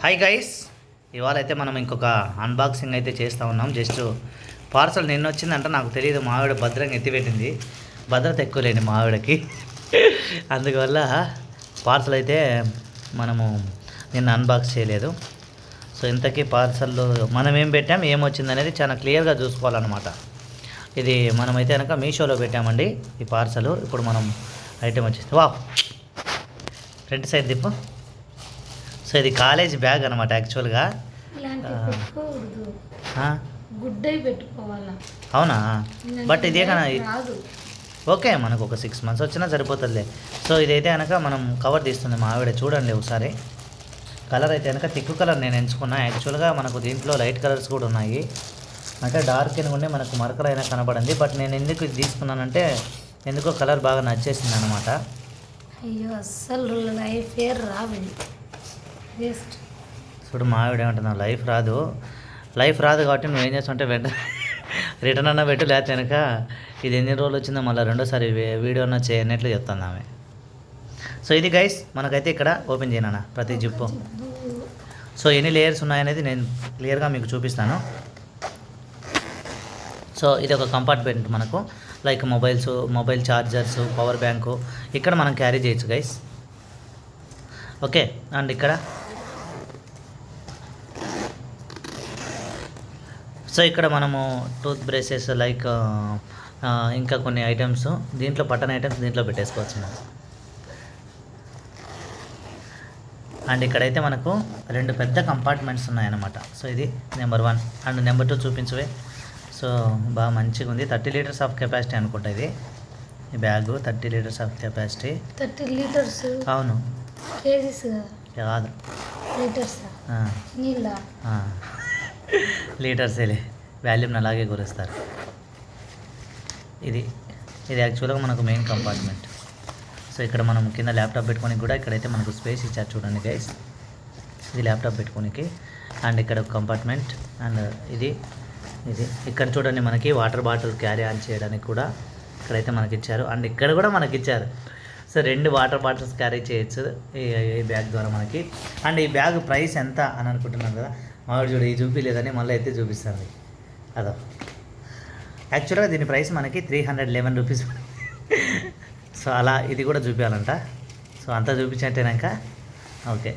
Hi guys, ఇవాళ అయితే మనం ఇంకొక అన్బాక్సింగ్ అయితే చేస్తూ ఉన్నాం. జస్ట్ పార్సల్ నిన్న వచ్చిందంట, నాకు తెలియదు. మా ఆవిడ భద్రంగా ఎత్తిపెట్టింది. భద్రత ఎక్కువ లేని మా ఆవిడకి, అందువల్ల పార్సల్ అయితే మనము నిన్న అన్బాక్స్ చేయలేదు. సో ఇంతకీ పార్సల్లో మనం ఏం పెట్టాం, ఏమొచ్చింది అనేది చాలా క్లియర్గా చూసుకోవాలన్నమాట. ఇది మనమైతే కనుక మీషోలో పెట్టామండి ఈ పార్సల్. ఇప్పుడు మనం ఐటెం వచ్చేసి వా ఫ్రంట్ సైడ్ దిప్పు. సో ఇది కాలేజ్ బ్యాగ్ అనమాట యాక్చువల్గా. అవునా, బట్ ఇదే కన్నా ఓకే, మనకు ఒక 6 months వచ్చినా సరిపోతుందిలే. సో ఇదైతే కనుక మనం కవర్ తీస్తుంది మా ఆవిడ. చూడండి ఒకసారి. కలర్ అయితే కనుక థిక్ కలర్ నేను ఎంచుకున్నా. యాక్చువల్గా మనకు దీంట్లో లైట్ కలర్స్ కూడా ఉన్నాయి, అంటే డార్క్ ఉండే మనకు మరకలు అయినా కనబడింది. బట్ నేను ఎందుకు ఇది తీసుకున్నానంటే ఎందుకో కలర్ బాగా నచ్చేసింది అనమాట. అయ్యో అస్సలు లైఫ్ రావండి. చూడు మా ఆవిడ ఏమంటున్నావు, లైఫ్ రాదు కాబట్టి నువ్వు ఏం చేస్తావంటే వెంటనే రిటర్న్ అన్న పెట్టు, లేకపోతే కనుక ఇది ఎన్ని రోజులు వచ్చిందో మళ్ళీ రెండోసారి వీడియో అన్న చేయనట్లు చెప్తాను ఆమె. సో ఇది గైస్, మనకైతే ఇక్కడ ఓపెన్ చేయనా ప్రతి జిప్పు. సో ఎన్ని లేయర్స్ ఉన్నాయనేది నేను క్లియర్గా మీకు చూపిస్తాను. సో ఇది ఒక కంపార్ట్మెంట్ మనకు, like mobile chargers, power bank ఇక్కడ మనం క్యారీ చేయొచ్చు గైస్. ఓకే, అండ్ ఇక్కడ సో ఇక్కడ మనము టూత్ బ్రషెస్ లైక్ ఇంకా కొన్ని ఐటమ్స్ దీంట్లో బటన్ ఐటమ్స్ దీంట్లో పెట్టేసుకోవచ్చు మనం. అండ్ ఇక్కడైతే మనకు 2 పెద్ద కంపార్ట్మెంట్స్ ఉన్నాయన్నమాట. సో ఇది నెంబర్ 1 అండ్ నెంబర్ 2 చూపించవే. సో బాగా మంచిగా ఉంది. 30 liters ఆఫ్ కెపాసిటీ అనుకుంటా ఇది. ఈ bag 30 liters of capacity. 30 liters? అవును, కేజీస్ కాదు, లీటర్స్. లీటర్సేలే, వాల్యూమ్ని అలాగే గురుస్తారు. ఇది యాక్చువల్గా మనకు మెయిన్ కంపార్ట్మెంట్. సో ఇక్కడ మనం కింద ల్యాప్టాప్ పెట్టుకోనికి కూడా ఇక్కడైతే మనకు స్పేస్ ఇచ్చారు చూడండి గైస్. ఇది ల్యాప్టాప్ పెట్టుకోనికి. అండ్ ఇక్కడ ఒక కంపార్ట్మెంట్. అండ్ ఇది ఇక్కడ చూడండి మనకి వాటర్ బాటిల్ క్యారీ ఆన్ చేయడానికి కూడా ఇక్కడైతే మనకి ఇచ్చారు. అండ్ ఇక్కడ కూడా మనకి ఇచ్చారు. సో 2 వాటర్ బాటిల్స్ క్యారీ చేయొచ్చు ఈ బ్యాగ్ ద్వారా మనకి. అండ్ ఈ బ్యాగ్ ప్రైస్ ఎంత అని అనుకుంటున్నాను కదా, మామిడి చూడు ఈ చూపించలేదని మళ్ళీ అయితే చూపిస్తుంది అదో. యాక్చువల్గా దీని ప్రైస్ మనకి 311 రూపీస్. సో అలా ఇది కూడా చూపించాలంట. సో అంతా చూపించంటేనాక okay,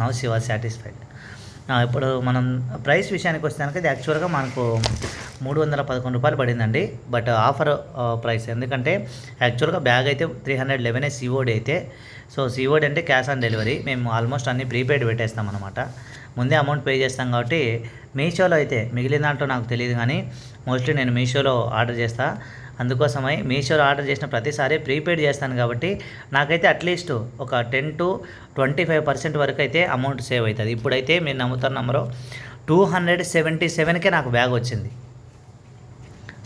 now she was satisfied. ఇప్పుడు మనం ప్రైస్ విషయానికి వస్తే కనుక ఇది యాక్చువల్గా మనకు 311 రూపాయలు పడిందండి. బట్ ఆఫర్ ప్రైస్, ఎందుకంటే యాక్చువల్గా బ్యాగ్ అయితే 311 సిఓడి అయితే. సో సిఓడి అంటే క్యాష్ ఆన్ డెలివరీ. మేము ఆల్మోస్ట్ అన్ని ప్రీపెయిడ్ పెట్టేస్తాం అనమాట, ముందే అమౌంట్ పే చేస్తాం కాబట్టి. మీషోలో అయితే మిగిలిన దాంట్లో నాకు తెలియదు, కానీ మోస్ట్లీ నేను మీషోలో ఆర్డర్ చేస్తా. అందుకోసమై మీషోలో ఆర్డర్ చేసిన ప్రతిసారి ప్రీపెయిడ్ చేస్తాను కాబట్టి నాకైతే అట్లీస్ట్ ఒక 10 to 25% వరకు అయితే అమౌంట్ సేవ్ అవుతుంది. ఇప్పుడైతే మీరు నమ్ముతారు నమ్మరో 277కే నాకు బ్యాగ్ వచ్చింది.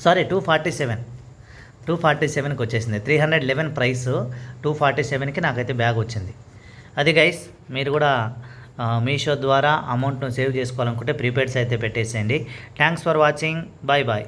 సారీ 247కి వచ్చేసింది. 311 ప్రైస్, 247కి నాకైతే బ్యాగ్ వచ్చింది. అది గైస్, మీరు కూడా మీషో ద్వారా అమౌంట్ను సేవ్ చేసుకోవాలనుకుంటే ప్రీపెయిడ్స్ అయితే పెట్టేసేయండి. Thanks for watching, bye bye.